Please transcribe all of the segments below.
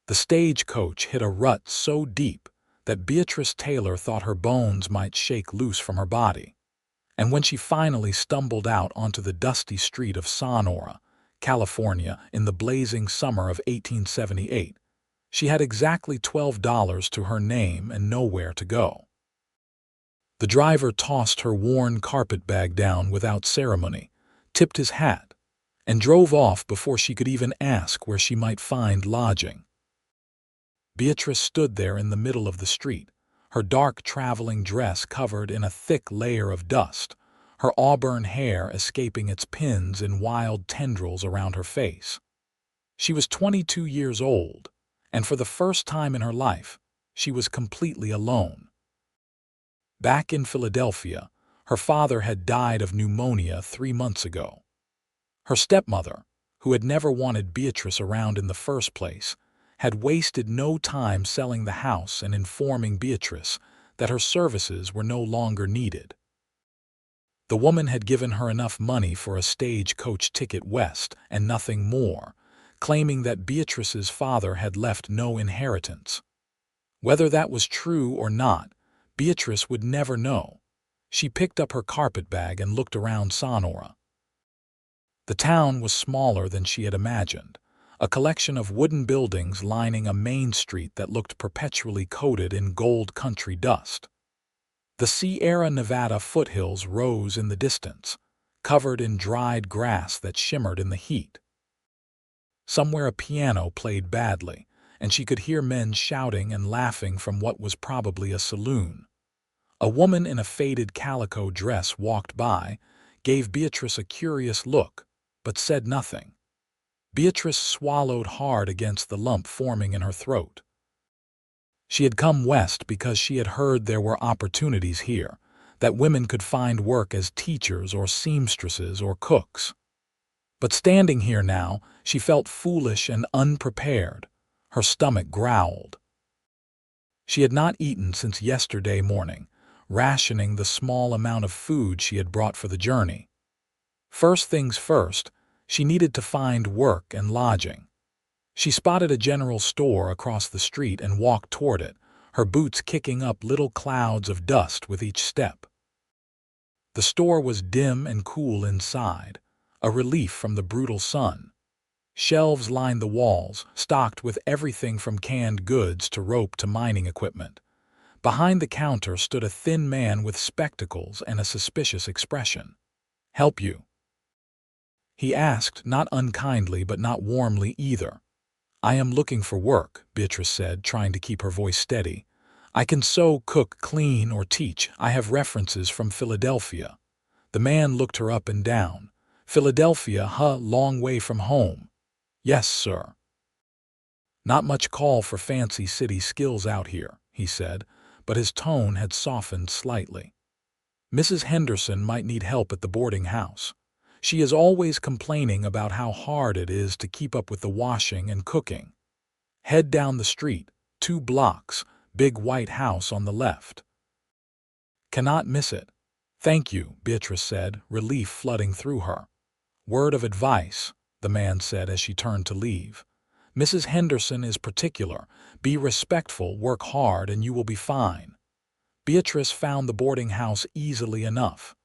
The stagecoach hit a rut so deep that Beatrice Taylor thought her bones might shake loose from her body. And when she finally stumbled out onto the dusty street of Sonora, California, in the blazing summer of 1878, she had exactly $12 to her name and nowhere to go. The driver tossed her worn carpetbag down without ceremony, tipped his hat, and drove off before she could even ask where she might find lodging. Beatrice stood there in the middle of the street, her dark traveling dress covered in a thick layer of dust, her auburn hair escaping its pins in wild tendrils around her face. She was 22 years old, and for the first time in her life, she was completely alone. Back in Philadelphia, her father had died of pneumonia 3 months ago. Her stepmother, who had never wanted Beatrice around in the first place, had wasted no time selling the house and informing Beatrice that her services were no longer needed. The woman had given her enough money for a stagecoach ticket west and nothing more, claiming that Beatrice's father had left no inheritance. Whether that was true or not, Beatrice would never know. She picked up her carpetbag and looked around Sonora. The town was smaller than she had imagined, a collection of wooden buildings lining a main street that looked perpetually coated in gold country dust. The Sierra Nevada foothills rose in the distance, covered in dried grass that shimmered in the heat. Somewhere a piano played badly, and she could hear men shouting and laughing from what was probably a saloon. A woman in a faded calico dress walked by, gave Beatrice a curious look, but said nothing. Beatrice swallowed hard against the lump forming in her throat. She had come west because she had heard there were opportunities here, that women could find work as teachers or seamstresses or cooks. But standing here now, she felt foolish and unprepared. Her stomach growled. She had not eaten since yesterday morning, rationing the small amount of food she had brought for the journey. First things first, she needed to find work and lodging. She spotted a general store across the street and walked toward it, her boots kicking up little clouds of dust with each step. The store was dim and cool inside, a relief from the brutal sun. Shelves lined the walls, stocked with everything from canned goods to rope to mining equipment. Behind the counter stood a thin man with spectacles and a suspicious expression. "Help you?" he asked, not unkindly but not warmly either. "I am looking for work," Beatrice said, trying to keep her voice steady. "I can sew, cook, clean, or teach. I have references from Philadelphia." The man looked her up and down. "Philadelphia, huh? Long way from home." "Yes, sir." "Not much call for fancy city skills out here," he said, but his tone had softened slightly. "Mrs. Henderson might need help at the boarding house. She is always complaining about how hard it is to keep up with the washing and cooking. Head down the street, 2 blocks, big white house on the left." "Cannot miss it." "Thank you," Beatrice said, relief flooding through her. "Word of advice," the man said as she turned to leave. "Mrs. Henderson is particular. Be respectful, work hard, and you will be fine." Beatrice found the boarding house easily enough.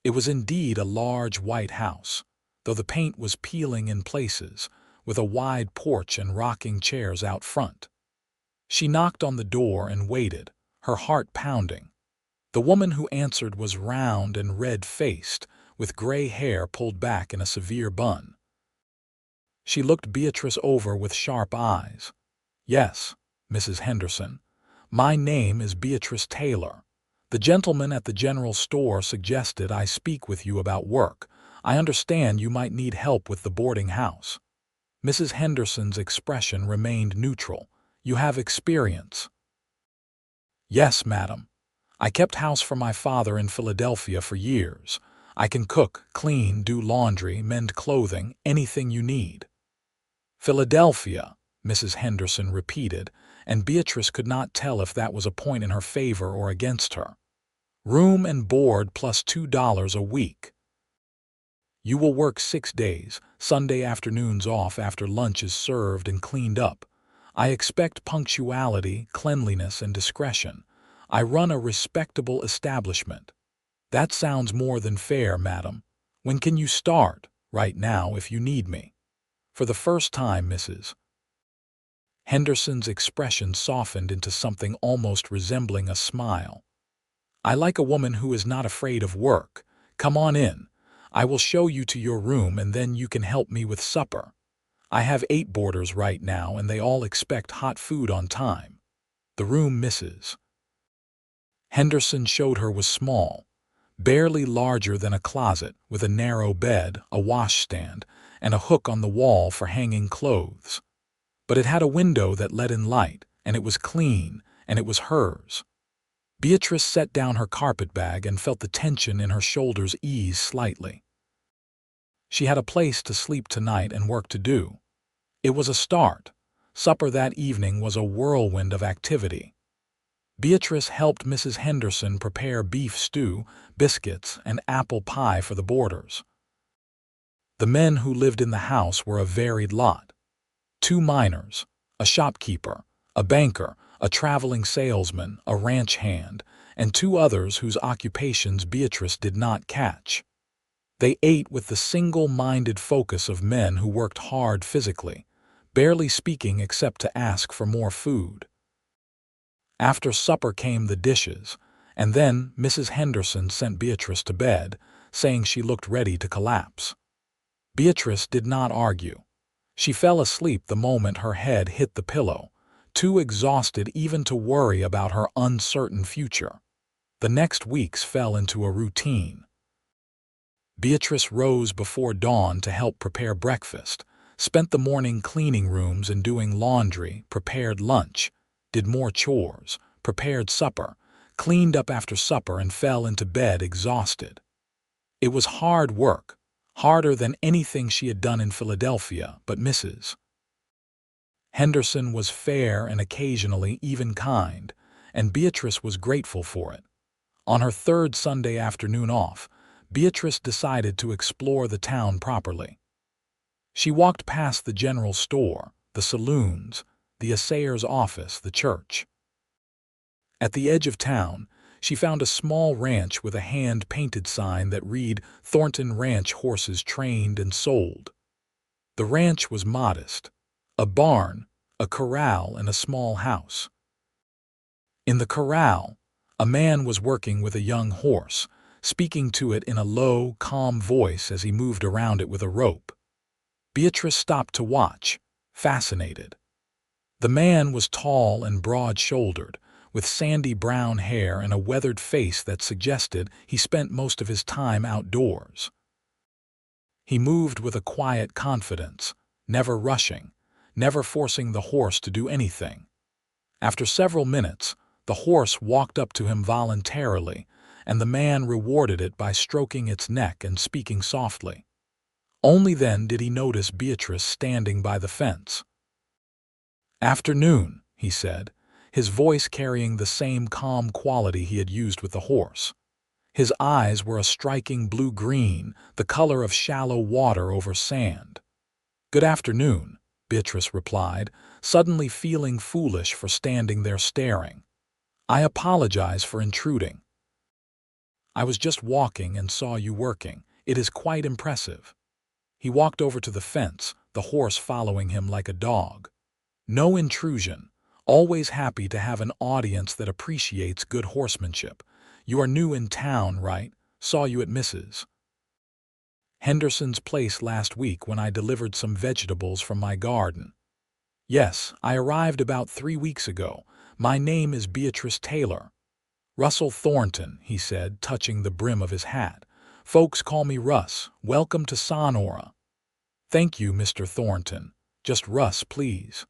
It was indeed a large white house, though the paint was peeling in places, with a wide porch and rocking chairs out front. She knocked on the door and waited, her heart pounding. The woman who answered was round and red-faced, with gray hair pulled back in a severe bun. She looked Beatrice over with sharp eyes. "Yes, Mrs. Henderson. My name is Beatrice Taylor. The gentleman at the general store suggested I speak with you about work. I understand you might need help with the boarding house." Mrs. Henderson's expression remained neutral. "You have experience?" "Yes, madam. I kept house for my father in Philadelphia for years. I can cook, clean, do laundry, mend clothing, anything you need." "Philadelphia," Mrs. Henderson repeated, and Beatrice could not tell if that was a point in her favor or against her. "Room and board plus $2 a week. You will work 6 days, Sunday afternoons off after lunch is served and cleaned up. I expect punctuality, cleanliness, and discretion. I run a respectable establishment." "That sounds more than fair, madam. When can you start?" "Right now, if you need me." "For the first time, Mrs." Henderson's expression softened into something almost resembling a smile. "I like a woman who is not afraid of work. Come on in. I will show you to your room and then you can help me with supper. I have 8 boarders right now and they all expect hot food on time." The room Mrs. Henderson showed her was small, barely larger than a closet, with a narrow bed, a washstand, and a hook on the wall for hanging clothes. But it had a window that let in light, and it was clean, and it was hers. Beatrice set down her carpetbag and felt the tension in her shoulders ease slightly. She had a place to sleep tonight and work to do. It was a start. Supper that evening was a whirlwind of activity. Beatrice helped Mrs. Henderson prepare beef stew, biscuits, and apple pie for the boarders. The men who lived in the house were a varied lot. 2 miners, a shopkeeper, a banker, a traveling salesman, a ranch hand, and 2 others whose occupations Beatrice did not catch. They ate with the single-minded focus of men who worked hard physically, barely speaking except to ask for more food. After supper came the dishes, and then Mrs. Henderson sent Beatrice to bed, saying she looked ready to collapse. Beatrice did not argue. She fell asleep the moment her head hit the pillow, too exhausted even to worry about her uncertain future. The next weeks fell into a routine. Beatrice rose before dawn to help prepare breakfast, spent the morning cleaning rooms and doing laundry, prepared lunch, did more chores, prepared supper, cleaned up after supper and fell into bed exhausted. It was hard work, harder than anything she had done in Philadelphia, but Mrs. Henderson was fair and occasionally even kind, and Beatrice was grateful for it. On her 3rd Sunday afternoon off, Beatrice decided to explore the town properly. She walked past the general store, the saloons, the assayer's office, the church. At the edge of town, she found a small ranch with a hand-painted sign that read, "Thornton Ranch Horses Trained and Sold." The ranch was modest: a barn, a corral, and a small house. In the corral, a man was working with a young horse, speaking to it in a low, calm voice as he moved around it with a rope. Beatrice stopped to watch, fascinated. The man was tall and broad-shouldered, with sandy brown hair and a weathered face that suggested he spent most of his time outdoors. He moved with a quiet confidence, never rushing, never forcing the horse to do anything. After several minutes, the horse walked up to him voluntarily, and the man rewarded it by stroking its neck and speaking softly. Only then did he notice Beatrice standing by the fence. "Afternoon," he said, his voice carrying the same calm quality he had used with the horse. His eyes were a striking blue-green, the color of shallow water over sand. "Good afternoon," Beatrice replied, suddenly feeling foolish for standing there staring. "I apologize for intruding. I was just walking and saw you working. It is quite impressive." He walked over to the fence, the horse following him like a dog. No intrusion, always happy to have an audience that appreciates good horsemanship. "You are new in town, right? Saw you at Mrs. Henderson's place last week when I delivered some vegetables from my garden." "Yes, I arrived about 3 weeks ago. My name is Beatrice Taylor." "Russell Thornton," he said, touching the brim of his hat. "Folks call me Russ. Welcome to Sonora." "Thank you, Mr. Thornton. Just Russ, please."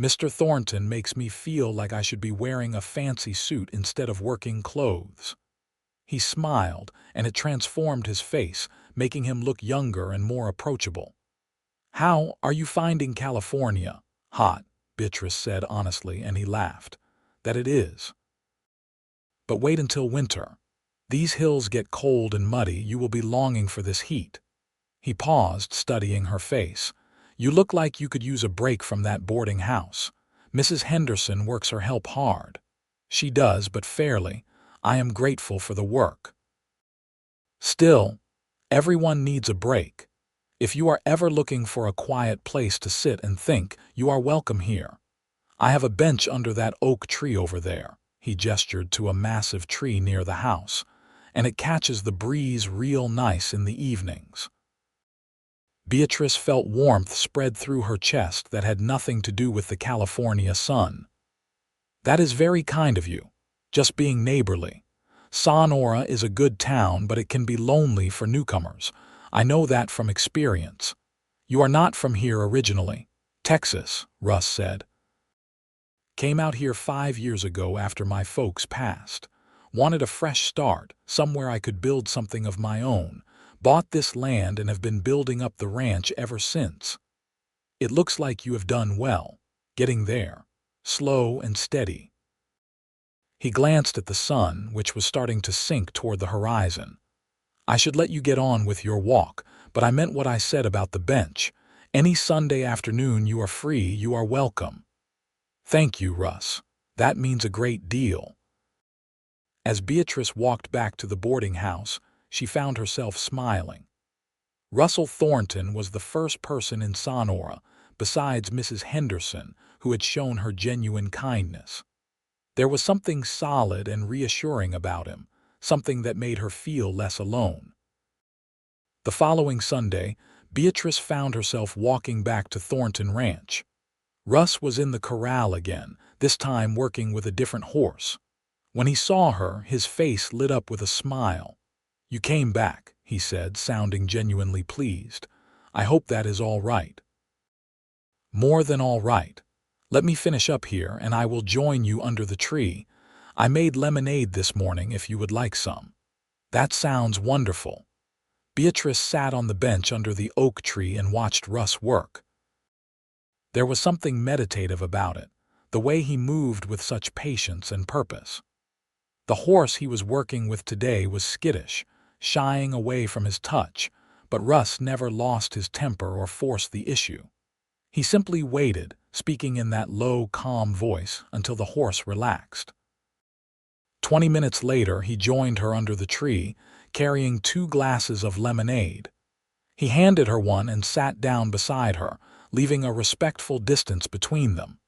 "Mr. Thornton makes me feel like I should be wearing a fancy suit instead of working clothes." He smiled, and it transformed his face, making him look younger and more approachable. "How are you finding California?" "Hot," Beatrice said honestly, and he laughed. "That it is. But wait until winter. These hills get cold and muddy. You will be longing for this heat." He paused, studying her face. You look like you could use a break from that boarding house. Mrs. Henderson works her help hard. She does, but fairly. I am grateful for the work. Still, everyone needs a break. If you are ever looking for a quiet place to sit and think, you are welcome here. I have a bench under that oak tree over there. He gestured to a massive tree near the house, and it catches the breeze real nice in the evenings. Beatrice felt warmth spread through her chest that had nothing to do with the California sun. That is very kind of you, just being neighborly. Sonora is a good town, but it can be lonely for newcomers. I know that from experience. You are not from here originally. Texas, Russ said. Came out here 5 years ago after my folks passed. Wanted a fresh start, somewhere I could build something of my own. Bought this land and have been building up the ranch ever since. It looks like you have done well, getting there, slow and steady. He glanced at the sun, which was starting to sink toward the horizon. I should let you get on with your walk, but I meant what I said about the bench. Any Sunday afternoon you are free, you are welcome. Thank you, Russ. That means a great deal. As Beatrice walked back to the boarding house, she found herself smiling. Russell Thornton was the first person in Sonora, besides Mrs. Henderson, who had shown her genuine kindness. There was something solid and reassuring about him, something that made her feel less alone. The following Sunday, Beatrice found herself walking back to Thornton Ranch. Russ was in the corral again, this time working with a different horse. When he saw her, his face lit up with a smile. You came back, he said, sounding genuinely pleased. I hope that is all right. More than all right. Let me finish up here, and I will join you under the tree. I made lemonade this morning if you would like some. That sounds wonderful. Beatrice sat on the bench under the oak tree and watched Russ work. There was something meditative about it, the way he moved with such patience and purpose. The horse he was working with today was skittish, shying away from his touch, but Russ never lost his temper or forced the issue. He simply waited, speaking in that low, calm voice, until the horse relaxed. 20 minutes later, he joined her under the tree, carrying 2 glasses of lemonade. He handed her one and sat down beside her, leaving a respectful distance between them.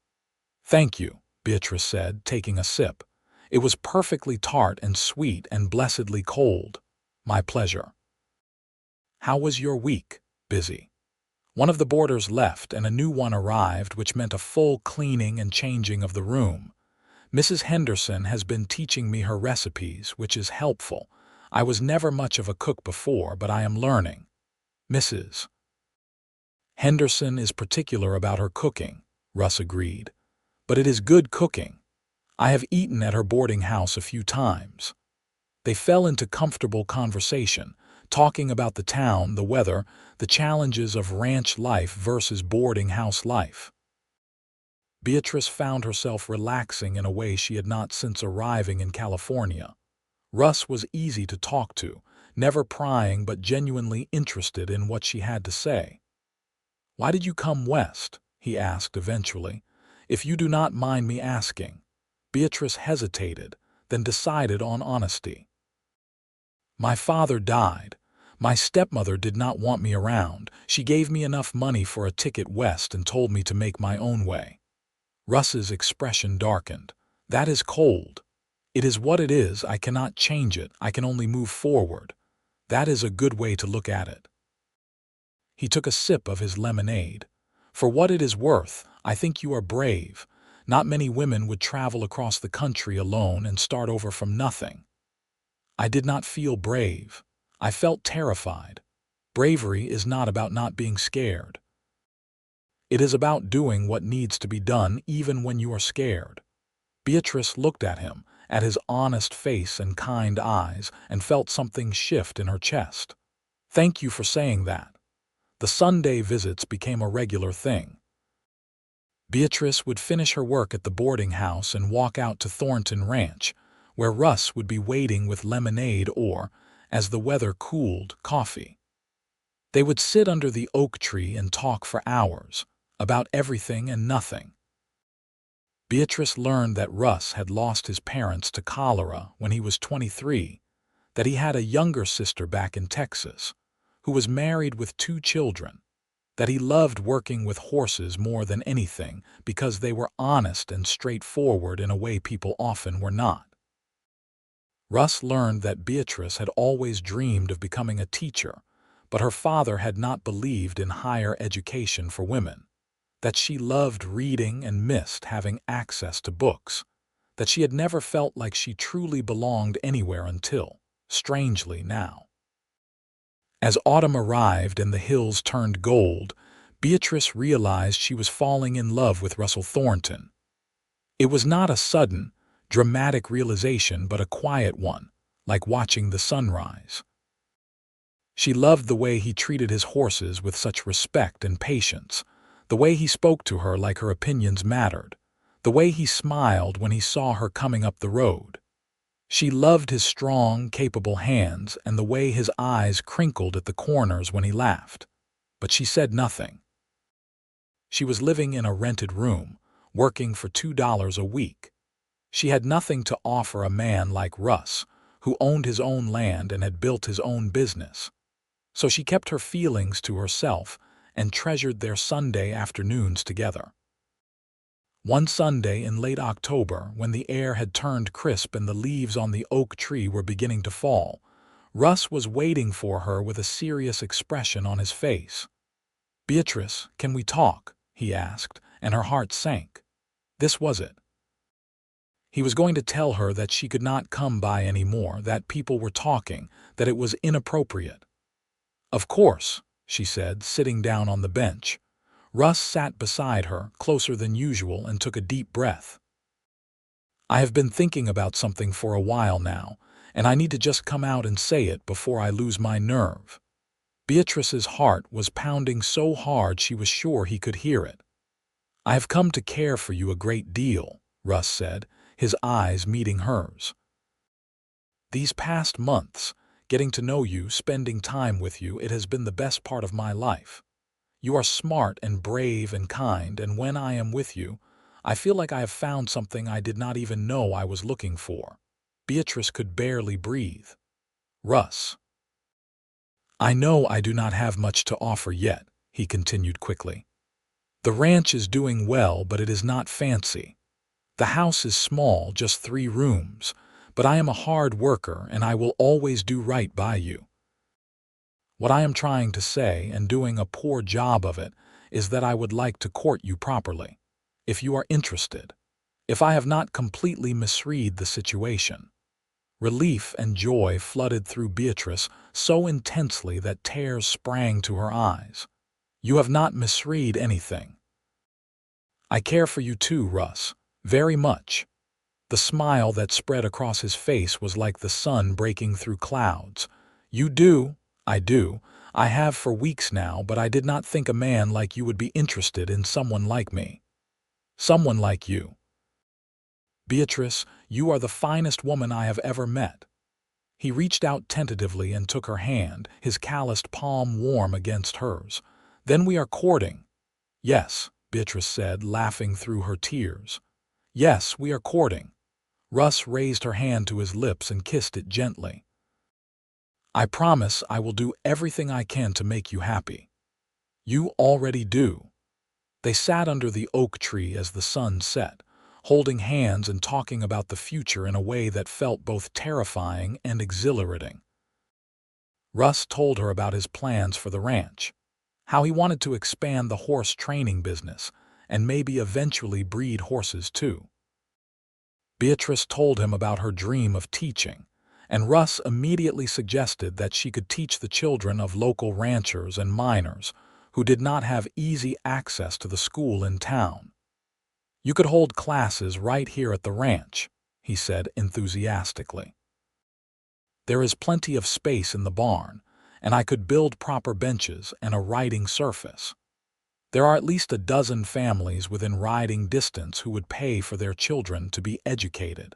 Thank you, Beatrice said, taking a sip. It was perfectly tart and sweet and blessedly cold. My pleasure. How was your week? Busy. One of the boarders left and a new one arrived, which meant a full cleaning and changing of the room. Mrs. Henderson has been teaching me her recipes, which is helpful. I was never much of a cook before, but I am learning. Mrs. Henderson is particular about her cooking, Russ agreed. But it is good cooking. I have eaten at her boarding house a few times. They fell into comfortable conversation, talking about the town, the weather, the challenges of ranch life versus boarding house life. Beatrice found herself relaxing in a way she had not since arriving in California. Russ was easy to talk to, never prying but genuinely interested in what she had to say. Why did you come west? He asked eventually. If you do not mind me asking. Beatrice hesitated, then decided on honesty. My father died. My stepmother did not want me around. She gave me enough money for a ticket west and told me to make my own way. Russ's expression darkened. That is cold. It is what it is. I cannot change it. I can only move forward. That is a good way to look at it. He took a sip of his lemonade. For what it is worth, I think you are brave. Not many women would travel across the country alone and start over from nothing. I did not feel brave. I felt terrified. Bravery is not about not being scared. It is about doing what needs to be done even when you are scared. Beatrice looked at him, at his honest face and kind eyes, and felt something shift in her chest. Thank you for saying that. The Sunday visits became a regular thing. Beatrice would finish her work at the boarding house and walk out to Thornton Ranch, where Russ would be waiting with lemonade or, as the weather cooled, coffee. They would sit under the oak tree and talk for hours, about everything and nothing. Beatrice learned that Russ had lost his parents to cholera when he was 23, that he had a younger sister back in Texas, who was married with 2 children, that he loved working with horses more than anything because they were honest and straightforward in a way people often were not. Russ learned that Beatrice had always dreamed of becoming a teacher, but her father had not believed in higher education for women, that she loved reading and missed having access to books, that she had never felt like she truly belonged anywhere until, strangely now. As autumn arrived and the hills turned gold, Beatrice realized she was falling in love with Russell Thornton. It was not a sudden, dramatic realization but a quiet one, like watching the sunrise. She loved the way he treated his horses with such respect and patience, the way he spoke to her like her opinions mattered, the way he smiled when he saw her coming up the road. She loved his strong, capable hands and the way his eyes crinkled at the corners when he laughed. But she said nothing. She was living in a rented room, working for $2 a week. She had nothing to offer a man like Russ, who owned his own land and had built his own business. So she kept her feelings to herself and treasured their Sunday afternoons together. One Sunday in late October, when the air had turned crisp and the leaves on the oak tree were beginning to fall, Russ was waiting for her with a serious expression on his face. "Beatrice, can we talk?" he asked, and her heart sank. This was it. He was going to tell her that she could not come by anymore, that people were talking, that it was inappropriate. "Of course," she said, sitting down on the bench. Russ sat beside her, closer than usual, and took a deep breath. "I have been thinking about something for a while now, and I need to just come out and say it before I lose my nerve." Beatrice's heart was pounding so hard she was sure he could hear it. "I have come to care for you a great deal," Russ said, his eyes meeting hers. "These past months, getting to know you, spending time with you, it has been the best part of my life. You are smart and brave and kind, and when I am with you, I feel like I have found something I did not even know I was looking for." Beatrice could barely breathe. "Russ, I know I do not have much to offer yet," he continued quickly. "The ranch is doing well, but it is not fancy. The house is small, just 3 rooms, but I am a hard worker and I will always do right by you. What I am trying to say, and doing a poor job of it, is that I would like to court you properly, if you are interested, if I have not completely misread the situation." Relief and joy flooded through Beatrice so intensely that tears sprang to her eyes. "You have not misread anything. I care for you too, Russ, very much." The smile that spread across his face was like the sun breaking through clouds. "You do, I do. I have for weeks now, but I did not think a man like you would be interested in someone like me. Someone like you. Beatrice, you are the finest woman I have ever met." He reached out tentatively and took her hand, his calloused palm warm against hers. "Then we are courting." "Yes," Beatrice said, laughing through her tears. "Yes, we are courting." Russ raised her hand to his lips and kissed it gently. "I promise I will do everything I can to make you happy." "You already do." They sat under the oak tree as the sun set, holding hands and talking about the future in a way that felt both terrifying and exhilarating. Russ told her about his plans for the ranch, how he wanted to expand the horse training business, and maybe eventually breed horses too. Beatrice told him about her dream of teaching, and Russ immediately suggested that she could teach the children of local ranchers and miners who did not have easy access to the school in town. "You could hold classes right here at the ranch," he said enthusiastically. "There is plenty of space in the barn, and I could build proper benches and a riding surface. There are at least a dozen families within riding distance who would pay for their children to be educated."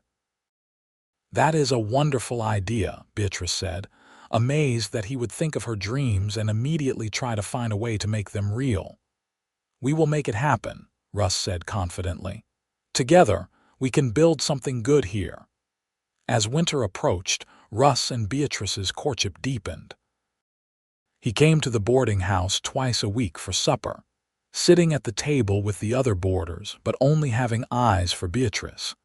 "That is a wonderful idea," Beatrice said. amazed that he would think of her dreams and immediately try to find a way to make them real. "We will make it happen," Russ said confidently. "Together, we can build something good here." As winter approached, Russ and Beatrice's courtship deepened. He came to the boarding house twice a week for supper, sitting at the table with the other boarders but only having eyes for Beatrice.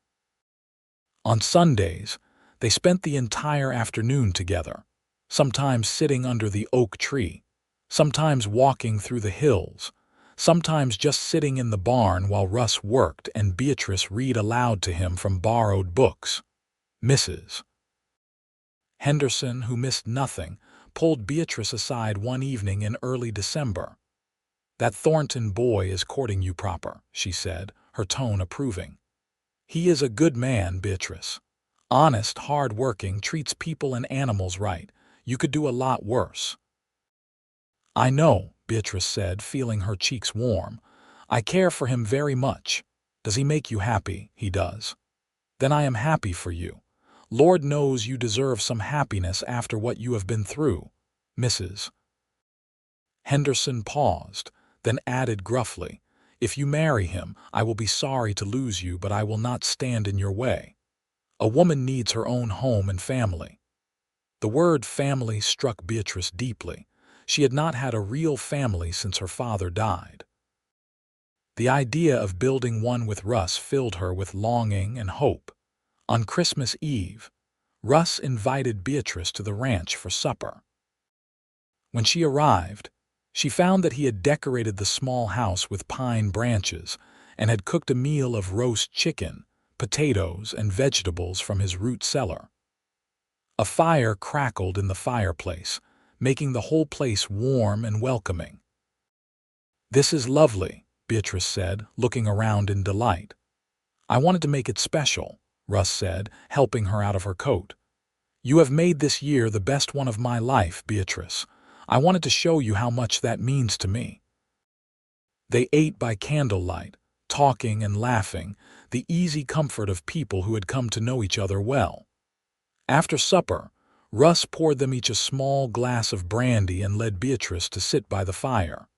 On Sundays, they spent the entire afternoon together, sometimes sitting under the oak tree, sometimes walking through the hills, sometimes just sitting in the barn while Russ worked and Beatrice read aloud to him from borrowed books. Mrs. Henderson, who missed nothing, pulled Beatrice aside one evening in early December. "That Thornton boy is courting you proper," she said, her tone approving. "He is a good man, Beatrice. Honest, hard-working, treats people and animals right. You could do a lot worse." "I know," Beatrice said, feeling her cheeks warm. "I care for him very much. Does he make you happy?" "He does." "Then I am happy for you. Lord knows you deserve some happiness after what you have been through." Mrs. Henderson paused, then added gruffly, "If you marry him, I will be sorry to lose you, but I will not stand in your way. A woman needs her own home and family." The word family struck Beatrice deeply. She had not had a real family since her father died. The idea of building one with Russ filled her with longing and hope. On Christmas Eve, Russ invited Beatrice to the ranch for supper. When she arrived, she found that he had decorated the small house with pine branches and had cooked a meal of roast chicken, potatoes, and vegetables from his root cellar. A fire crackled in the fireplace, making the whole place warm and welcoming. "This is lovely," Beatrice said, looking around in delight. "I wanted to make it special," Russ said, helping her out of her coat. "You have made this year the best one of my life, Beatrice. I wanted to show you how much that means to me." They ate by candlelight, talking and laughing, the easy comfort of people who had come to know each other well. After supper, Russ poured them each a small glass of brandy and led Beatrice to sit by the fire.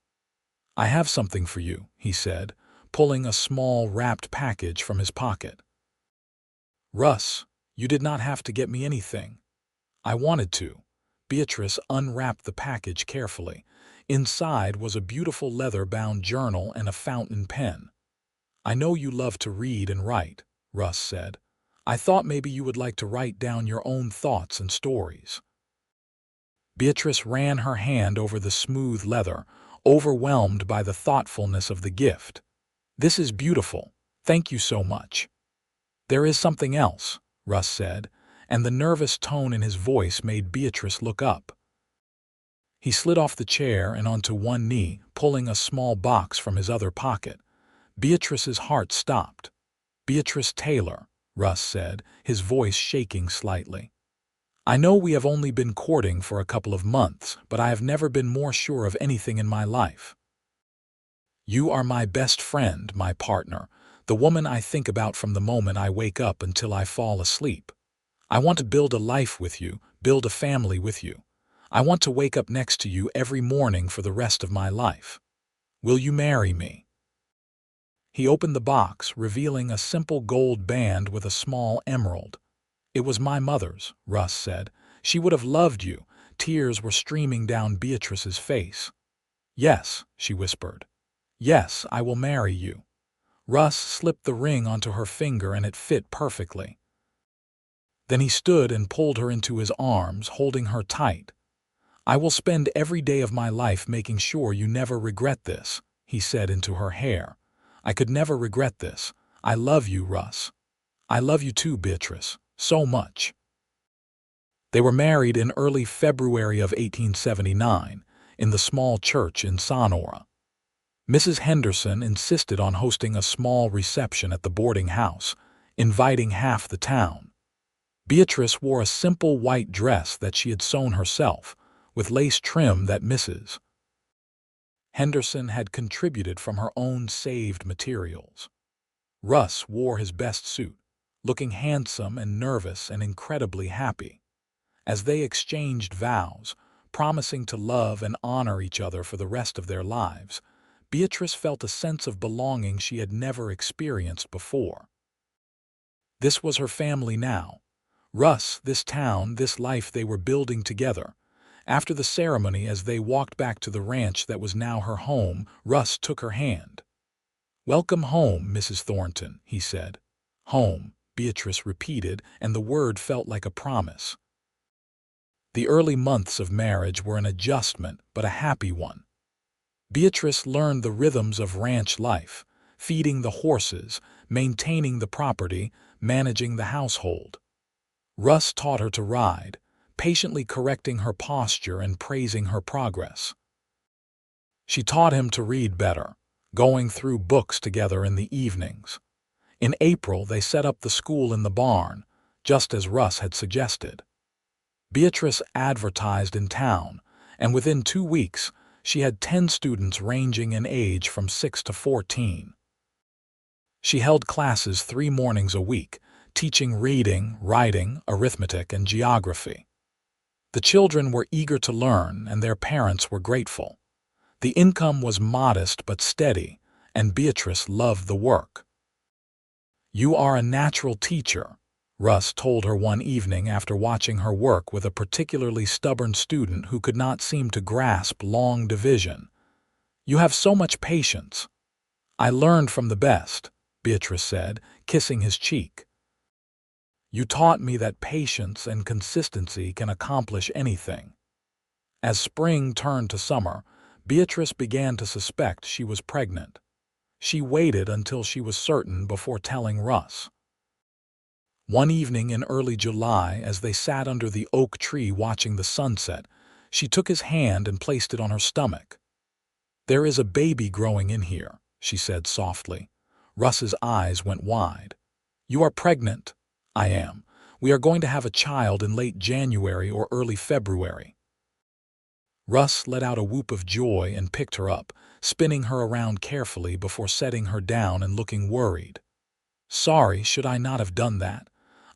"I have something for you," he said, pulling a small wrapped package from his pocket. "Russ, you did not have to get me anything." "I wanted to." Beatrice unwrapped the package carefully. Inside was a beautiful leather-bound journal and a fountain pen. "I know you love to read and write," Russ said. "I thought maybe you would like to write down your own thoughts and stories." Beatrice ran her hand over the smooth leather, overwhelmed by the thoughtfulness of the gift. "This is beautiful. Thank you so much." "There is something else," Russ said, and the nervous tone in his voice made Beatrice look up. He slid off the chair and onto one knee, pulling a small box from his other pocket. Beatrice's heart stopped. "Beatrice Taylor," Russ said, his voice shaking slightly. "I know we have only been courting for a couple of months, but I have never been more sure of anything in my life. You are my best friend, my partner, the woman I think about from the moment I wake up until I fall asleep. I want to build a life with you, build a family with you. I want to wake up next to you every morning for the rest of my life. Will you marry me?" He opened the box, revealing a simple gold band with a small emerald. "It was my mother's," Russ said. "She would have loved you." Tears were streaming down Beatrice's face. "Yes," she whispered. "Yes, I will marry you." Russ slipped the ring onto her finger and it fit perfectly. Then he stood and pulled her into his arms, holding her tight. "I will spend every day of my life making sure you never regret this," he said into her hair. "I could never regret this. I love you, Russ. I love you too, Beatrice, so much." They were married in early February of 1879, in the small church in Sonora. Mrs. Henderson insisted on hosting a small reception at the boarding house, inviting half the town. Beatrice wore a simple white dress that she had sewn herself, with lace trim that Mrs. Henderson had contributed from her own saved materials. Russ wore his best suit, looking handsome and nervous and incredibly happy. As they exchanged vows, promising to love and honor each other for the rest of their lives, Beatrice felt a sense of belonging she had never experienced before. This was her family now. Russ, this town, this life they were building together. After the ceremony, as they walked back to the ranch that was now her home, Russ took her hand. "Welcome home, Mrs. Thornton," he said. "Home," Beatrice repeated, and the word felt like a promise. The early months of marriage were an adjustment, but a happy one. Beatrice learned the rhythms of ranch life, feeding the horses, maintaining the property, managing the household. Russ taught her to ride, patiently correcting her posture and praising her progress. She taught him to read better, going through books together in the evenings. In April, they set up the school in the barn, just as Russ had suggested. Beatrice advertised in town, and within 2 weeks, she had 10 students ranging in age from 6 to 14. She held classes 3 mornings a week, teaching reading, writing, arithmetic, and geography. The children were eager to learn, and their parents were grateful. The income was modest but steady, and Beatrice loved the work. "You are a natural teacher," Russ told her one evening after watching her work with a particularly stubborn student who could not seem to grasp long division. "You have so much patience." "I learned from the best," Beatrice said, kissing his cheek. "You taught me that patience and consistency can accomplish anything." As spring turned to summer, Beatrice began to suspect she was pregnant. She waited until she was certain before telling Russ. One evening in early July, as they sat under the oak tree watching the sunset, she took his hand and placed it on her stomach. "There is a baby growing in here," she said softly. Russ's eyes went wide. "You are pregnant?" "I am. We are going to have a child in late January or early February." Russ let out a whoop of joy and picked her up, spinning her around carefully before setting her down and looking worried. "Sorry, should I not have done that?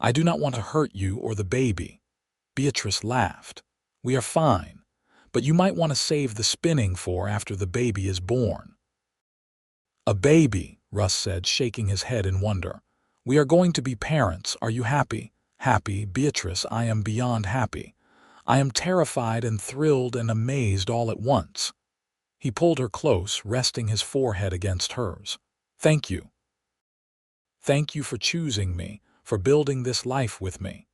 I do not want to hurt you or the baby." Beatrice laughed. "We are fine, but you might want to save the spinning for after the baby is born." "A baby," Russ said, shaking his head in wonder. "We are going to be parents. Are you happy?" "Happy, Beatrice, I am beyond happy. I am terrified and thrilled and amazed all at once." He pulled her close, resting his forehead against hers. "Thank you. Thank you for choosing me, for building this life with me.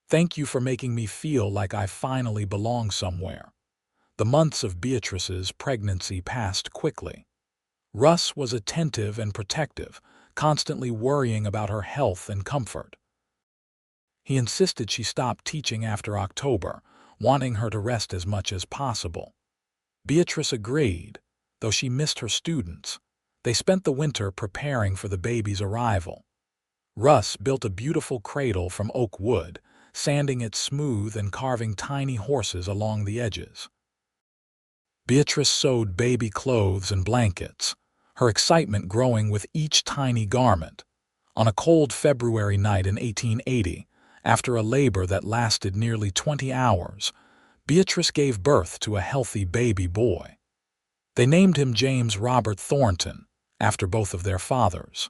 Thank you for making me feel like I finally belong somewhere." The months of Beatrice's pregnancy passed quickly. Russ was attentive and protective, constantly worrying about her health and comfort. He insisted she stop teaching after October, wanting her to rest as much as possible. Beatrice agreed, though she missed her students. They spent the winter preparing for the baby's arrival. Russ built a beautiful cradle from oak wood, sanding it smooth and carving tiny horses along the edges. Beatrice sewed baby clothes and blankets, her excitement growing with each tiny garment. On a cold February night in 1880, after a labor that lasted nearly 20 hours, Beatrice gave birth to a healthy baby boy. They named him James Robert Thornton, after both of their fathers.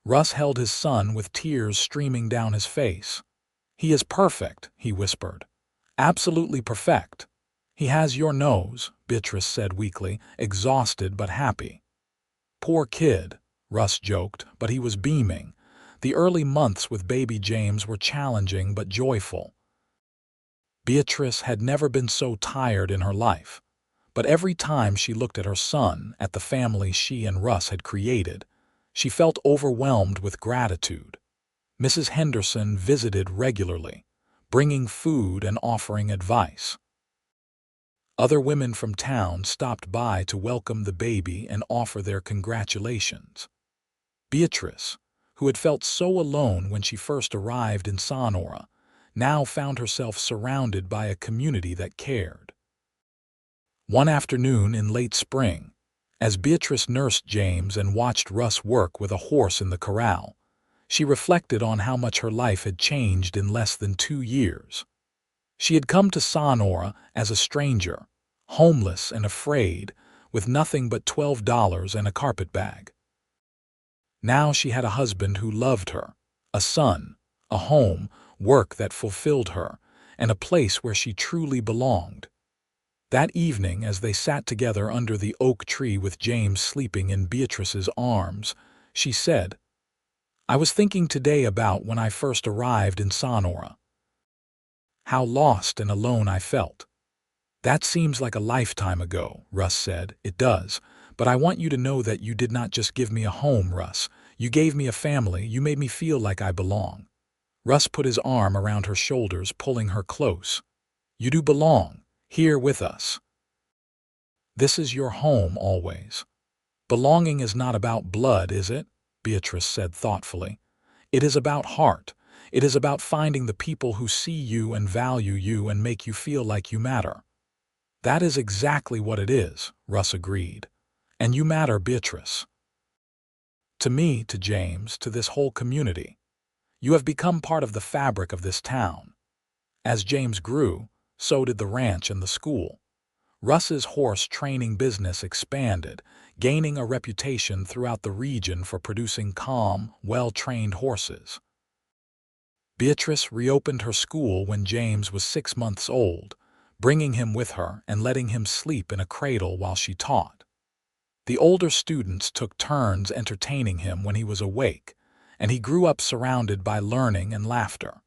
Russ held his son with tears streaming down his face. "He is perfect," he whispered. "Absolutely perfect." "He has your nose," Beatrice said weakly, exhausted but happy. "Poor kid," Russ joked, but he was beaming. The early months with baby James were challenging but joyful. Beatrice had never been so tired in her life, but every time she looked at her son, at the family she and Russ had created, she felt overwhelmed with gratitude. Mrs. Henderson visited regularly, bringing food and offering advice. Other women from town stopped by to welcome the baby and offer their congratulations. Beatrice, who had felt so alone when she first arrived in Sonora, now found herself surrounded by a community that cared. One afternoon in late spring, as Beatrice nursed James and watched Russ work with a horse in the corral, She reflected on how much her life had changed in less than 2 years. She had come to Sonora as a stranger, homeless and afraid, with nothing but $12 and a carpetbag. Now she had a husband who loved her, a son, a home, work that fulfilled her, and a place where she truly belonged. That evening, as they sat together under the oak tree with James sleeping in Beatrice's arms, she said, "I was thinking today about when I first arrived in Sonora. How lost and alone I felt." "That seems like a lifetime ago," Russ said. "It does. But I want you to know that you did not just give me a home, Russ. You gave me a family. You made me feel like I belong." Russ put his arm around her shoulders, pulling her close. "You do belong, here with us. This is your home always." "Belonging is not about blood, is it?" Beatrice said thoughtfully. "It is about heart. It is about finding the people who see you and value you and make you feel like you matter." "That is exactly what it is," Russ agreed. "And you matter, Beatrice. To me, to James, to this whole community. You have become part of the fabric of this town." As James grew, so did the ranch and the school. Russ's horse training business expanded, gaining a reputation throughout the region for producing calm, well-trained horses. Beatrice reopened her school when James was 6 months old, bringing him with her and letting him sleep in a cradle while she taught. The older students took turns entertaining him when he was awake, and he grew up surrounded by learning and laughter.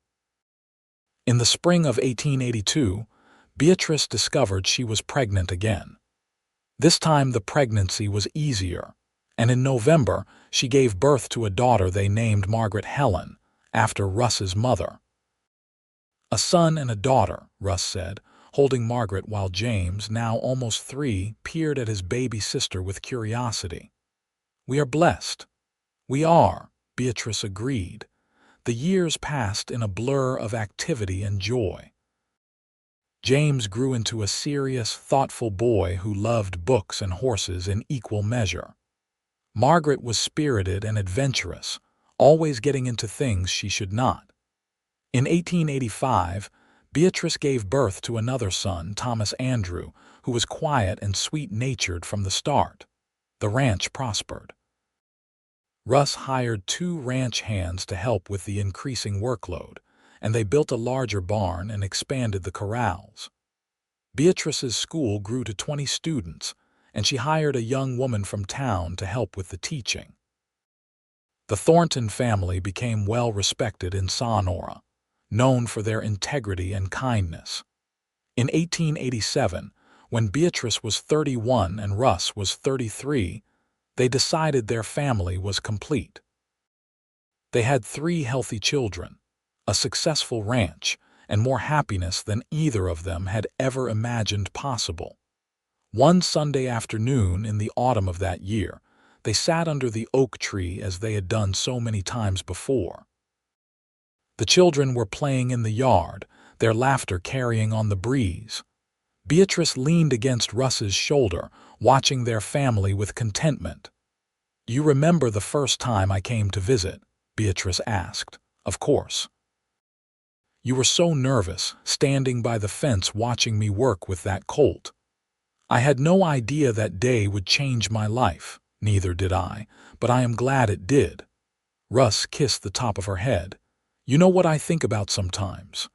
In the spring of 1882, Beatrice discovered she was pregnant again. This time the pregnancy was easier, and in November she gave birth to a daughter they named Margaret Helen, after Russ's mother. "A son and a daughter," Russ said, holding Margaret while James, now almost 3, peered at his baby sister with curiosity. "We are blessed." "We are," Beatrice agreed. The years passed in a blur of activity and joy. James grew into a serious, thoughtful boy who loved books and horses in equal measure. Margaret was spirited and adventurous, always getting into things she should not. In 1885, Beatrice gave birth to another son, Thomas Andrew, who was quiet and sweet-natured from the start. The ranch prospered. Russ hired 2 ranch hands to help with the increasing workload, and they built a larger barn and expanded the corrals. Beatrice's school grew to 20 students, and she hired a young woman from town to help with the teaching. The Thornton family became well respected in Sonora, known for their integrity and kindness. In 1887, when Beatrice was 31 and Russ was 33, they decided their family was complete. They had 3 healthy children, a successful ranch, and more happiness than either of them had ever imagined possible. One Sunday afternoon in the autumn of that year, they sat under the oak tree as they had done so many times before. The children were playing in the yard, their laughter carrying on the breeze. Beatrice leaned against Russ's shoulder, watching their family with contentment. "You remember the first time I came to visit?" Beatrice asked. "Of course. You were so nervous, standing by the fence watching me work with that colt. I had no idea that day would change my life, neither did I, but I am glad it did." Russ kissed the top of her head. "You know what I think about sometimes?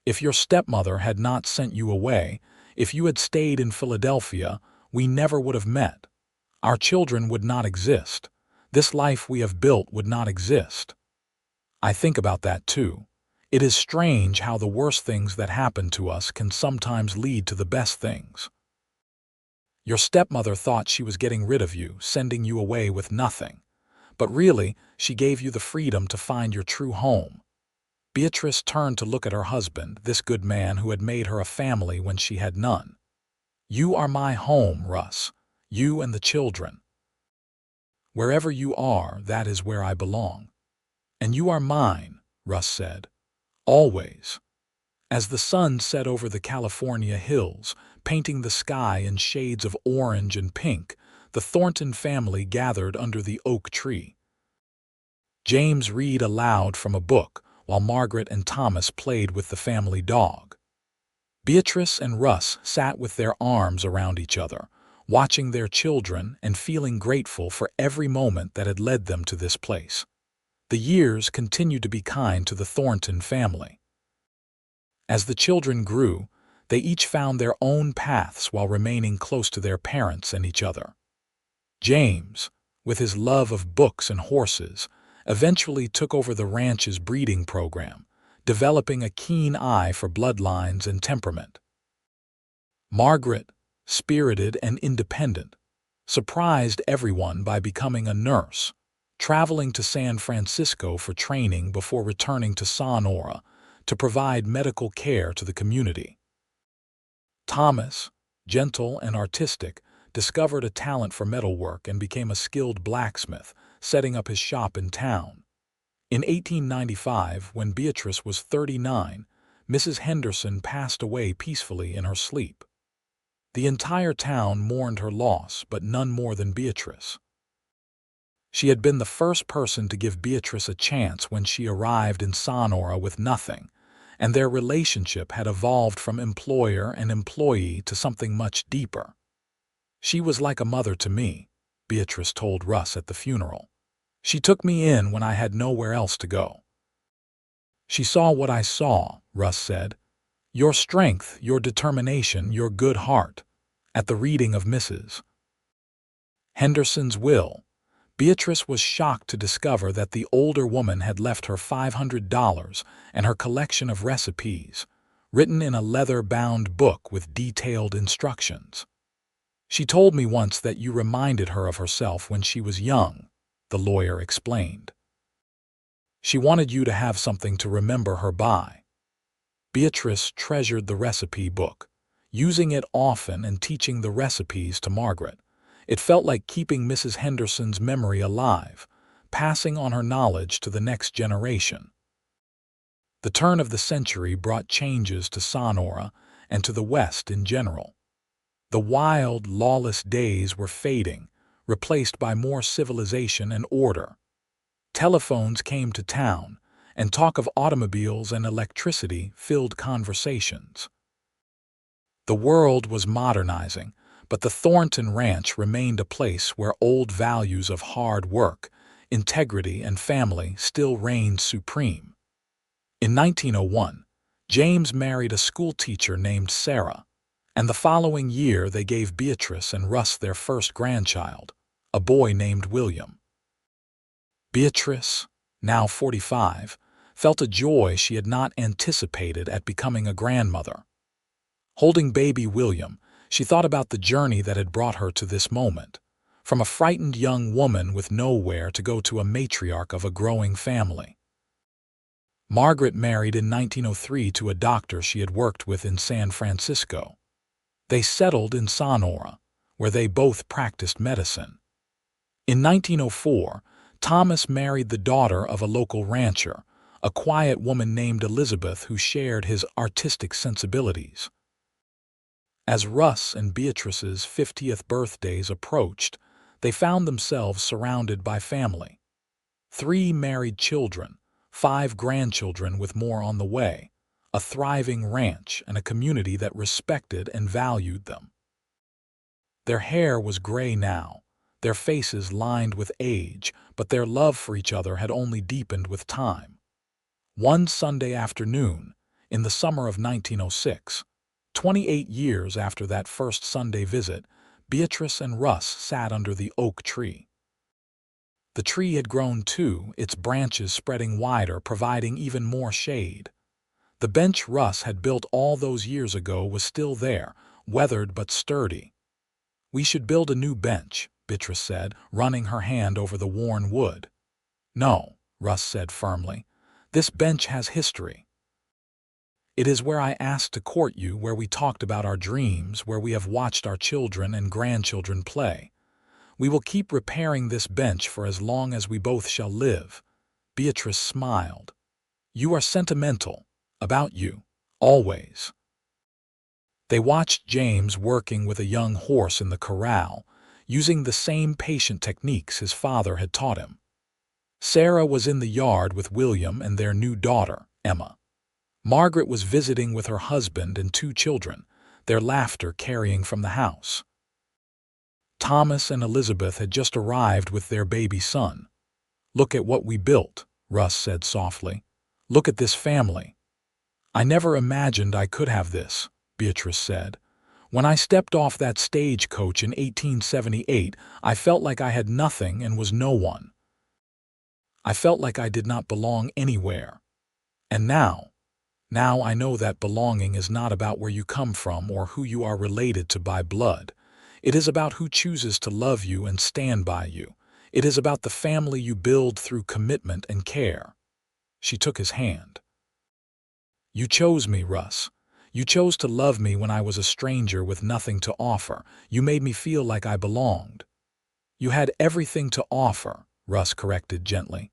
If your stepmother had not sent you away, if you had stayed in Philadelphia, we never would have met. Our children would not exist. This life we have built would not exist. I think about that too. It is strange how the worst things that happen to us can sometimes lead to the best things. Your stepmother thought she was getting rid of you, sending you away with nothing. But really, she gave you the freedom to find your true home." Beatrice turned to look at her husband, this good man who had made her a family when she had none. "You are my home, Russ. You and the children. Wherever you are, that is where I belong." "And you are mine," Russ said. "Always." As the sun set over the California hills, painting the sky in shades of orange and pink, the Thornton family gathered under the oak tree. James read aloud from a book while Margaret and Thomas played with the family dog. Beatrice and Russ sat with their arms around each other, watching their children and feeling grateful for every moment that had led them to this place. The years continued to be kind to the Thornton family. As the children grew, they each found their own paths while remaining close to their parents and each other. James, with his love of books and horses, eventually took over the ranch's breeding program, developing a keen eye for bloodlines and temperament. Margaret, spirited and independent, surprised everyone by becoming a nurse, traveling to San Francisco for training before returning to Sonora to provide medical care to the community. Thomas, gentle and artistic, discovered a talent for metalwork and became a skilled blacksmith, setting up his shop in town. In 1895, when Beatrice was 39, Mrs. Henderson passed away peacefully in her sleep. The entire town mourned her loss, but none more than Beatrice. She had been the first person to give Beatrice a chance when she arrived in Sonora with nothing, and their relationship had evolved from employer and employee to something much deeper. "She was like a mother to me," Beatrice told Russ at the funeral. "She took me in when I had nowhere else to go." "She saw what I saw," Russ said. "Your strength, your determination, your good heart." At the reading of Mrs. Henderson's will, Beatrice was shocked to discover that the older woman had left her $500 and her collection of recipes, written in a leather-bound book with detailed instructions. "She told me once that you reminded her of herself when she was young," the lawyer explained. "She wanted you to have something to remember her by." Beatrice treasured the recipe book, using it often and teaching the recipes to Margaret. It felt like keeping Mrs. Henderson's memory alive, passing on her knowledge to the next generation. The turn of the century brought changes to Sonora and to the West in general. The wild, lawless days were fading, replaced by more civilization and order. Telephones came to town, and talk of automobiles and electricity filled conversations. The world was modernizing, but the Thornton Ranch remained a place where old values of hard work, integrity, and family still reigned supreme. In 1901, James married a schoolteacher named Sarah, and the following year they gave Beatrice and Russ their first grandchild, a boy named William. Beatrice, now 45, felt a joy she had not anticipated at becoming a grandmother. Holding baby William, she thought about the journey that had brought her to this moment, from a frightened young woman with nowhere to go to a matriarch of a growing family. Margaret married in 1903 to a doctor she had worked with in San Francisco. They settled in Sonora, where they both practiced medicine. In 1904, Thomas married the daughter of a local rancher, a quiet woman named Elizabeth who shared his artistic sensibilities. As Russ and Beatrice's 50th birthdays approached, they found themselves surrounded by family. 3 married children, 5 grandchildren with more on the way, a thriving ranch, and a community that respected and valued them. Their hair was gray now, their faces lined with age, but their love for each other had only deepened with time. One Sunday afternoon, in the summer of 1906, 28 years after that first Sunday visit, Beatrice and Russ sat under the oak tree. The tree had grown too, its branches spreading wider, providing even more shade. The bench Russ had built all those years ago was still there, weathered but sturdy. "We should build a new bench," Beatrice said, running her hand over the worn wood. "No," Russ said firmly. "This bench has history. It is where I asked to court you, where we talked about our dreams, where we have watched our children and grandchildren play. We will keep repairing this bench for as long as we both shall live." Beatrice smiled. "You are sentimental. About you. Always." They watched James working with a young horse in the corral, using the same patient techniques his father had taught him. Sarah was in the yard with William and their new daughter, Emma. Margaret was visiting with her husband and 2 children, their laughter carrying from the house. Thomas and Elizabeth had just arrived with their baby son. "Look at what we built," Russ said softly. "Look at this family." "I never imagined I could have this," Beatrice said. "When I stepped off that stagecoach in 1878, I felt like I had nothing and was no one. I felt like I did not belong anywhere. And now I know that belonging is not about where you come from or who you are related to by blood. It is about who chooses to love you and stand by you. It is about the family you build through commitment and care." She took his hand. "You chose me, Russ. You chose to love me when I was a stranger with nothing to offer. You made me feel like I belonged." "You had everything to offer," Russ corrected gently.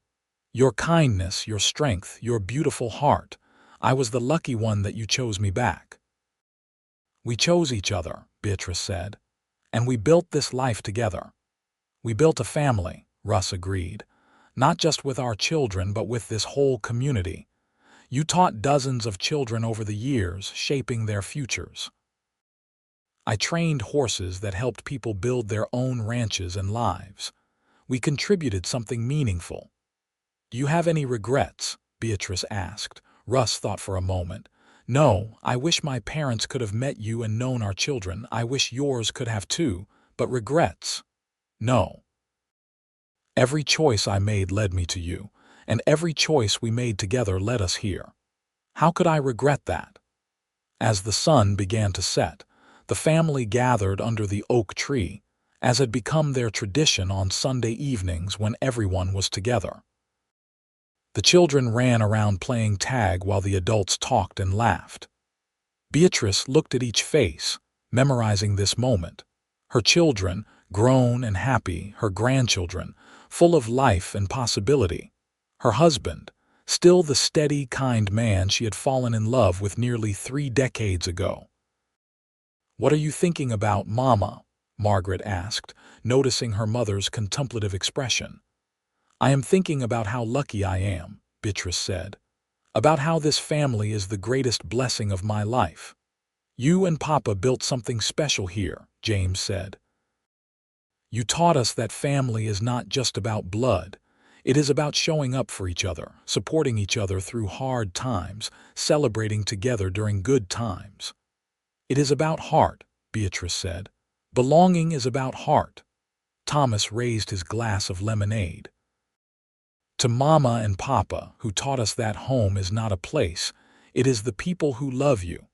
"Your kindness, your strength, your beautiful heart. I was the lucky one that you chose me back." "We chose each other," Beatrice said. "And we built this life together." "We built a family," Russ agreed. "Not just with our children, but with this whole community. You taught dozens of children over the years, shaping their futures. I trained horses that helped people build their own ranches and lives. We contributed something meaningful." "Do you have any regrets?" Beatrice asked. Russ thought for a moment. "No, I wish my parents could have met you and known our children. I wish yours could have too, but regrets? No. Every choice I made led me to you, and every choice we made together led us here. How could I regret that?" As the sun began to set, the family gathered under the oak tree, as had become their tradition on Sunday evenings when everyone was together. The children ran around playing tag while the adults talked and laughed. Beatrice looked at each face, memorizing this moment. Her children, grown and happy, her grandchildren, full of life and possibility. Her husband, still the steady, kind man she had fallen in love with nearly 3 decades ago. "What are you thinking about, Mama?" Margaret asked, noticing her mother's contemplative expression. "I am thinking about how lucky I am," Beatrice said. "About how this family is the greatest blessing of my life." "You and Papa built something special here," James said. "You taught us that family is not just about blood. It is about showing up for each other, supporting each other through hard times, celebrating together during good times." "It is about heart," Beatrice said. "Belonging is about heart." Thomas raised his glass of lemonade. "To Mama and Papa, who taught us that home is not a place, it is the people who love you."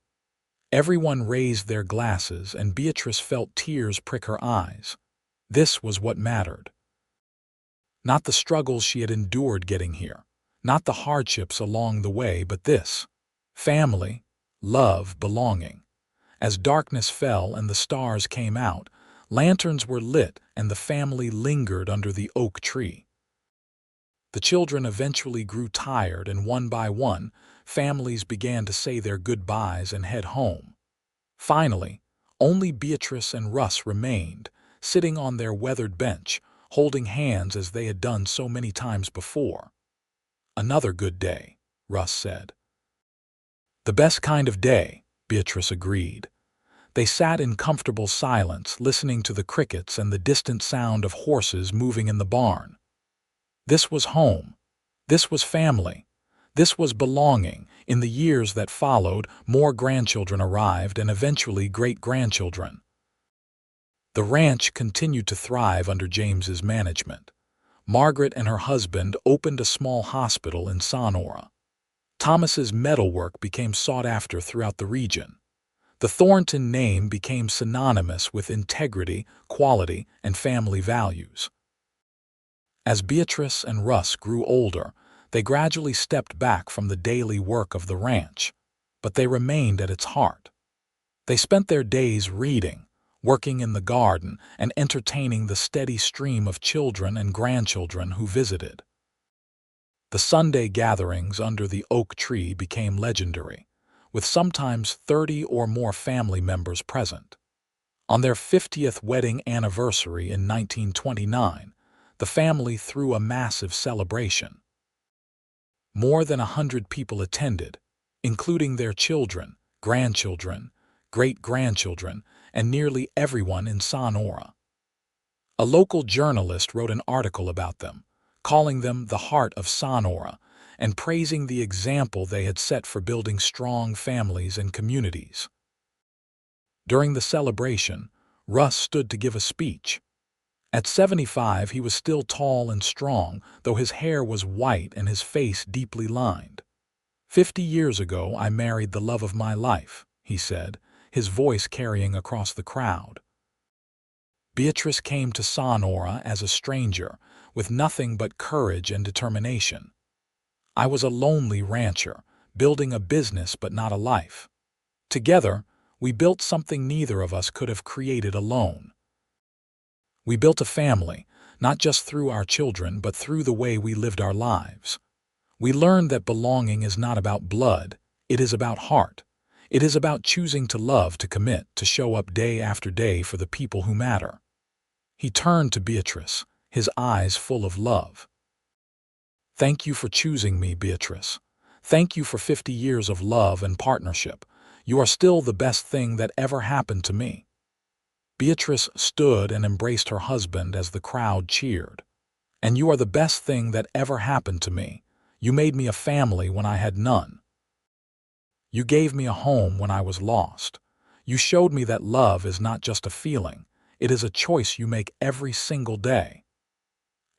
Everyone raised their glasses, and Beatrice felt tears prick her eyes. This was what mattered. Not the struggles she had endured getting here, not the hardships along the way, but this. Family, love, belonging. As darkness fell and the stars came out, lanterns were lit and the family lingered under the oak tree. The children eventually grew tired, and one by one, families began to say their goodbyes and head home. Finally, only Beatrice and Russ remained, sitting on their weathered bench, holding hands as they had done so many times before. "Another good day," Russ said. "The best kind of day," Beatrice agreed. They sat in comfortable silence, listening to the crickets and the distant sound of horses moving in the barn. This was home. This was family. This was belonging. In the years that followed, more grandchildren arrived and eventually great-grandchildren. The ranch continued to thrive under James's management. Margaret and her husband opened a small hospital in Sonora. Thomas's metalwork became sought after throughout the region. The Thornton name became synonymous with integrity, quality, and family values. As Beatrice and Russ grew older, they gradually stepped back from the daily work of the ranch, but they remained at its heart. They spent their days reading, working in the garden, and entertaining the steady stream of children and grandchildren who visited. The Sunday gatherings under the oak tree became legendary, with sometimes 30 or more family members present. On their 50th wedding anniversary in 1929, the family threw a massive celebration. More than 100 people attended, including their children, grandchildren, great-grandchildren, and nearly everyone in Sonora. A local journalist wrote an article about them, calling them the heart of Sonora and praising the example they had set for building strong families and communities. During the celebration, Russ stood to give a speech. At 75, he was still tall and strong, though his hair was white and his face deeply lined. 50 years ago, I married the love of my life, he said, his voice carrying across the crowd. Beatrice came to Sonora as a stranger, with nothing but courage and determination. I was a lonely rancher, building a business but not a life. Together, we built something neither of us could have created alone. We built a family, not just through our children, but through the way we lived our lives. We learned that belonging is not about blood, it is about heart. It is about choosing to love, to commit, to show up day after day for the people who matter. He turned to Beatrice, his eyes full of love. Thank you for choosing me, Beatrice. Thank you for 50 years of love and partnership. You are still the best thing that ever happened to me. Beatrice stood and embraced her husband as the crowd cheered. And you are the best thing that ever happened to me. You made me a family when I had none. You gave me a home when I was lost. You showed me that love is not just a feeling. It is a choice you make every single day.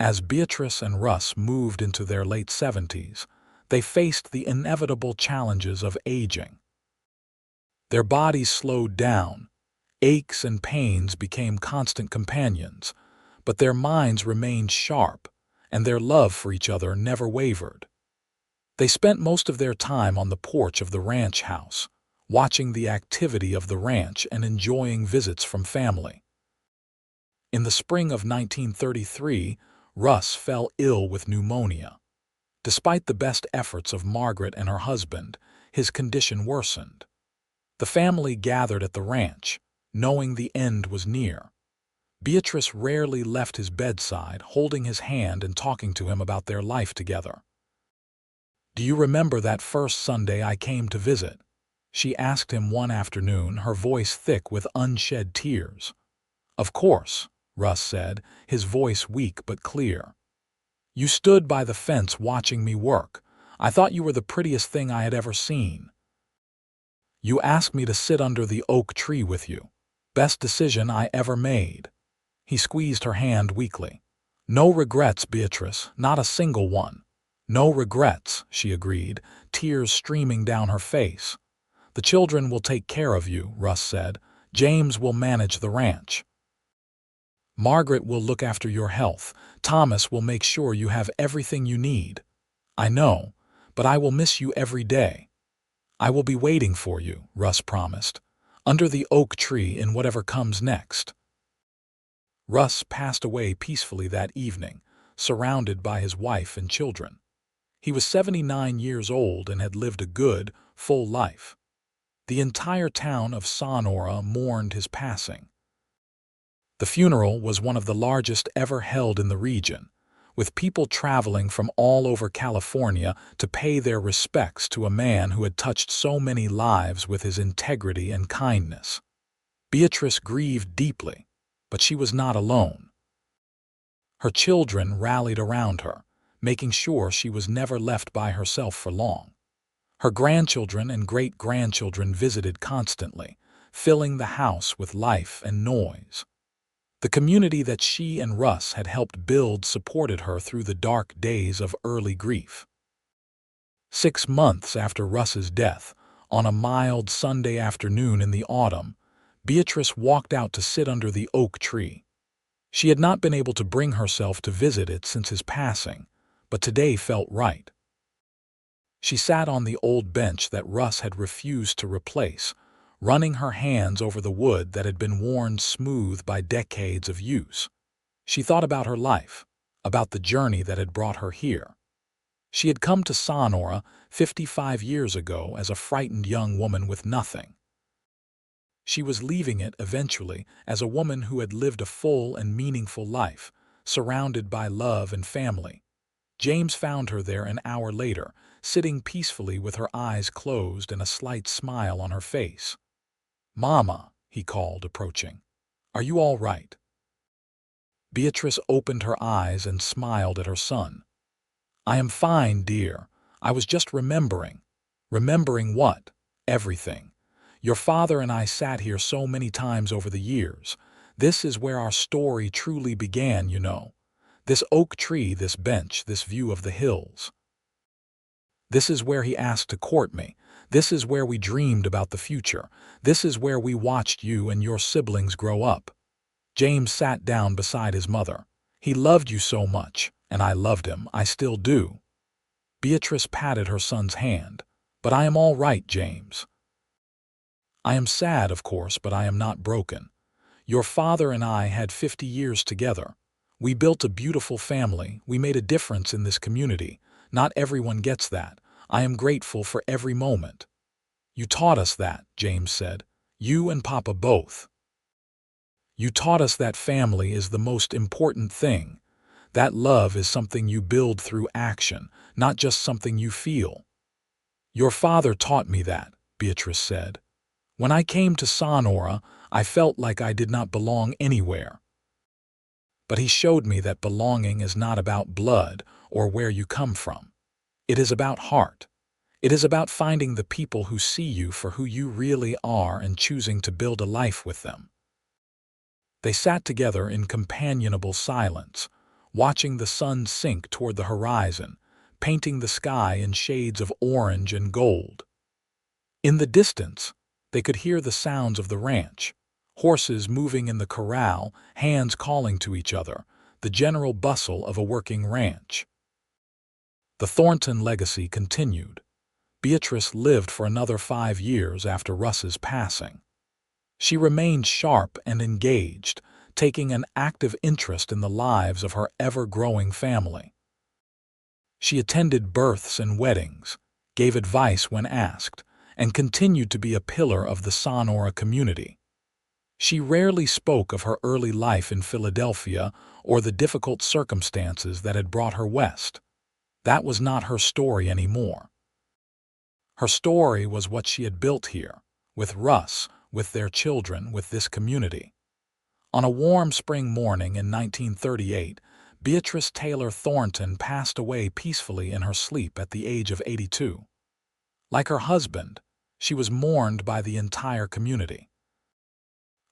As Beatrice and Russ moved into their late 70s, they faced the inevitable challenges of aging. Their bodies slowed down, aches and pains became constant companions, but their minds remained sharp, and their love for each other never wavered. They spent most of their time on the porch of the ranch house, watching the activity of the ranch and enjoying visits from family. In the spring of 1933, Russ fell ill with pneumonia. Despite the best efforts of Margaret and her husband, his condition worsened. The family gathered at the ranch, knowing the end was near. Beatrice rarely left his bedside, holding his hand and talking to him about their life together. "Do you remember that first Sunday I came to visit?" she asked him one afternoon, her voice thick with unshed tears. "Of course," Russ said, his voice weak but clear. "You stood by the fence watching me work. I thought you were the prettiest thing I had ever seen. You asked me to sit under the oak tree with you. Best decision I ever made." He squeezed her hand weakly. "No regrets, Beatrice, not a single one." "No regrets," she agreed, tears streaming down her face. "The children will take care of you," Russ said. "James will manage the ranch. Margaret will look after your health. Thomas will make sure you have everything you need. I know, but I will miss you every day." "I will be waiting for you," Russ promised, "under the oak tree in whatever comes next." Russ passed away peacefully that evening, surrounded by his wife and children. He was 79 years old and had lived a good, full life. The entire town of Sonora mourned his passing. The funeral was one of the largest ever held in the region, with people traveling from all over California to pay their respects to a man who had touched so many lives with his integrity and kindness. Beatrice grieved deeply, but she was not alone. Her children rallied around her, making sure she was never left by herself for long. Her grandchildren and great-grandchildren visited constantly, filling the house with life and noise. The community that she and Russ had helped build supported her through the dark days of early grief. 6 months after Russ's death, on a mild Sunday afternoon in the autumn, Beatrice walked out to sit under the oak tree. She had not been able to bring herself to visit it since his passing, but today felt right. She sat on the old bench that Russ had refused to replace, running her hands over the wood that had been worn smooth by decades of use. She thought about her life, about the journey that had brought her here. She had come to Sonora 55 years ago as a frightened young woman with nothing. She was leaving it eventually as a woman who had lived a full and meaningful life, surrounded by love and family. James found her there an hour later, sitting peacefully with her eyes closed and a slight smile on her face. "Mama," he called, approaching. "Are you all right?" Beatrice opened her eyes and smiled at her son. "I am fine, dear. I was just remembering." "Remembering what?" "Everything. Your father and I sat here so many times over the years. This is where our story truly began, you know. This oak tree, this bench, this view of the hills. This is where he asked to court me. This is where we dreamed about the future. This is where we watched you and your siblings grow up." James sat down beside his mother. "He loved you so much, and I loved him. I still do." Beatrice patted her son's hand. "But I am all right, James. I am sad, of course, but I am not broken. Your father and I had 50 years together. We built a beautiful family. We made a difference in this community. Not everyone gets that. I am grateful for every moment." "You taught us that," James said. "You and Papa both. You taught us that family is the most important thing. That love is something you build through action, not just something you feel." "Your father taught me that," Beatrice said. "When I came to Sonora, I felt like I did not belong anywhere. But he showed me that belonging is not about blood or where you come from. It is about heart. It is about finding the people who see you for who you really are and choosing to build a life with them." They sat together in companionable silence, watching the sun sink toward the horizon, painting the sky in shades of orange and gold. In the distance, they could hear the sounds of the ranch, horses moving in the corral, hands calling to each other, the general bustle of a working ranch. The Thornton legacy continued. Beatrice lived for another 5 years after Russ's passing. She remained sharp and engaged, taking an active interest in the lives of her ever-growing family. She attended births and weddings, gave advice when asked, and continued to be a pillar of the Sonora community. She rarely spoke of her early life in Philadelphia or the difficult circumstances that had brought her west. That was not her story anymore. Her story was what she had built here, with Russ, with their children, with this community. On a warm spring morning in 1938, Beatrice Taylor Thornton passed away peacefully in her sleep at the age of 82. Like her husband, she was mourned by the entire community.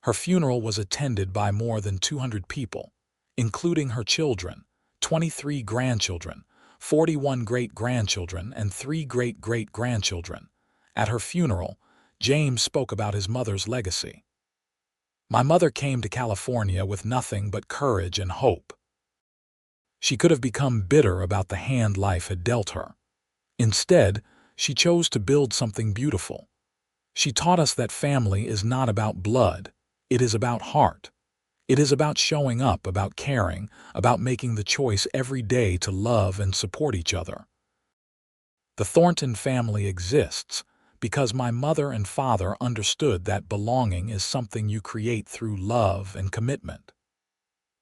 Her funeral was attended by more than 200 people, including her children, 23 grandchildren, 41 great-grandchildren, and 3 great-great-grandchildren. At her funeral, James spoke about his mother's legacy. "My mother came to California with nothing but courage and hope. She could have become bitter about the hand life had dealt her. Instead, she chose to build something beautiful. She taught us that family is not about blood, it is about heart. It is about showing up, about caring, about making the choice every day to love and support each other. The Thornton family exists because my mother and father understood that belonging is something you create through love and commitment."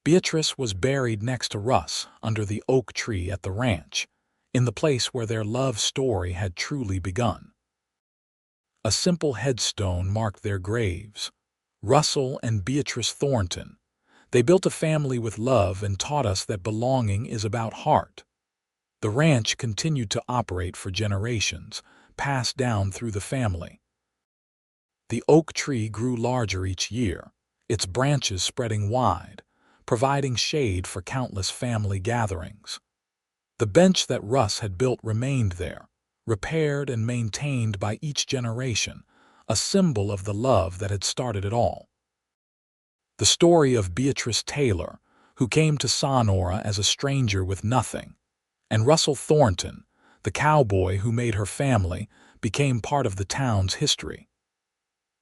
Beatrice was buried next to Russ under the oak tree at the ranch, in the place where their love story had truly begun. A simple headstone marked their graves. Russell and Beatrice Thornton. They built a family with love and taught us that belonging is about heart. The ranch continued to operate for generations, passed down through the family. The oak tree grew larger each year, its branches spreading wide, providing shade for countless family gatherings. The bench that Russ had built remained there, repaired and maintained by each generation, a symbol of the love that had started it all. The story of Beatrice Taylor, who came to Sonora as a stranger with nothing, and Russell Thornton, the cowboy who made her family, became part of the town's history.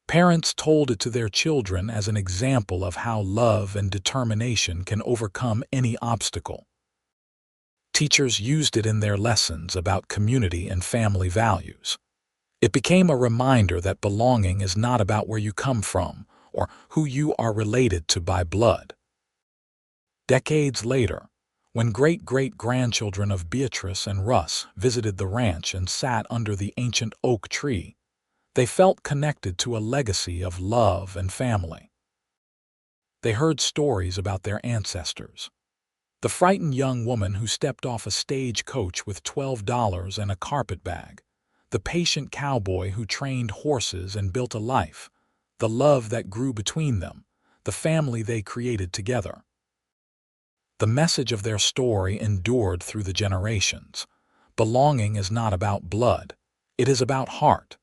Parents told it to their children as an example of how love and determination can overcome any obstacle. Teachers used it in their lessons about community and family values. It became a reminder that belonging is not about where you come from or who you are related to by blood. Decades later, when great-great-grandchildren of Beatrice and Russ visited the ranch and sat under the ancient oak tree, they felt connected to a legacy of love and family. They heard stories about their ancestors. The frightened young woman who stepped off a stagecoach with $12 and a carpetbag, the patient cowboy who trained horses and built a life, the love that grew between them, the family they created together. The message of their story endured through the generations. Belonging is not about blood. It is about heart.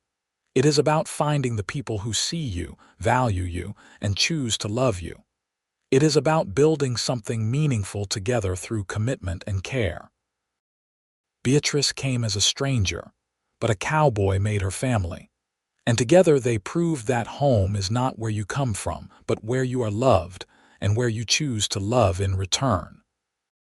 It is about finding the people who see you, value you, and choose to love you. It is about building something meaningful together through commitment and care. Beatrice came as a stranger, but a cowboy made her family. And together they proved that home is not where you come from, but where you are loved and where you choose to love in return.